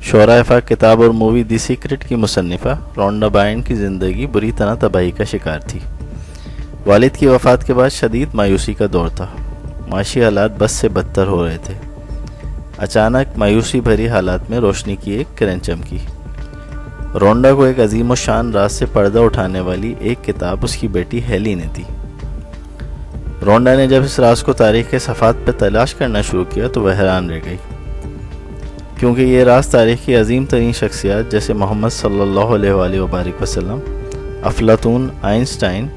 شعراء افاق کتاب اور مووی دی سیکرٹ کی مصنفہ رونڈا بائرن کی زندگی بری طرح تباہی کا شکار تھی۔ والد کی وفات کے بعد شدید مایوسی کا دور تھا۔ معاشی حالات بد سے بدتر ہو رہے تھے۔ اچانک مایوسی بھری حالات میں روشنی کی ایک کرن چمکی۔ رونڈا کو ایک عظیم و شان راز سے پردہ اٹھانے والی ایک کتاب اس کی بیٹی ہیلی نے دی۔ رونڈا نے جب اس راز کو تاریخ کے صفحات پہ تلاش کرنا شروع کیا تو وہ حیران رہ گئی، کیونکہ یہ راز تاریخ کی عظیم ترین شخصیات جیسے محمد صلی اللہ علیہ وآلہ وبارک وسلم، افلاطون، آئنسٹائن،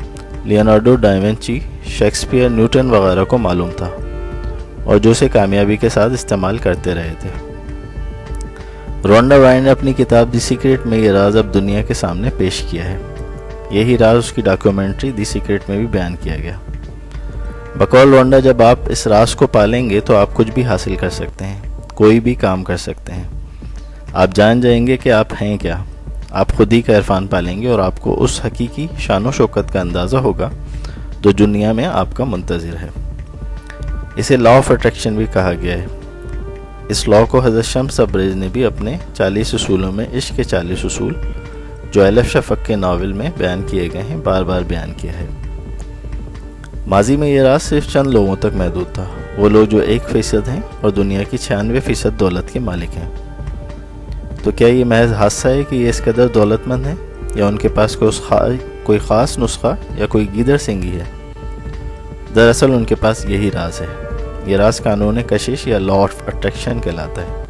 لیونارڈو ڈا وینچی، شیکسپیئر، نیوٹن وغیرہ کو معلوم تھا، اور جو اسے کامیابی کے ساتھ استعمال کرتے رہے تھے۔ رونڈا بائرن نے اپنی کتاب دی سیکرٹ میں یہ راز اب دنیا کے سامنے پیش کیا ہے۔ یہی راز اس کی ڈاکیومنٹری دی سیکرٹ میں بھی بیان کیا گیا۔ بقول رونڈا، جب آپ اس راز کو پالیں گے تو آپ کچھ بھی حاصل کر سکتے ہیں، کوئی بھی کام کر سکتے ہیں۔ آپ جان جائیں گے کہ آپ ہیں کیا، آپ خود ہی کا عرفان پالیں گے اور آپ کو اس حقیقی شان و شوکت کا اندازہ ہوگا جو دنیا میں آپ کا منتظر ہے۔ اسے لا آف اٹریکشن بھی کہا گیا ہے۔ اس لا کو حضرت شمس تبریز نے بھی اپنے 40 اصولوں میں عشق کے 40 اصول جو الف شفق کے ناول میں بیان کیے گئے ہیں بار بار بیان کیا ہے۔ ماضی میں یہ راز صرف چند لوگوں تک محدود تھا، وہ لوگ جو 1% ہیں اور دنیا کی 96% دولت کے مالک ہیں۔ تو کیا یہ محض حادثہ ہے کہ یہ اس قدر دولت مند ہیں، یا ان کے پاس کوئی خاص نسخہ یا کوئی گیدر سنگھی ہے؟ دراصل ان کے پاس یہی راز ہے۔ یہ راز قانون کشش یا لا آف اٹریکشن کہلاتا ہے۔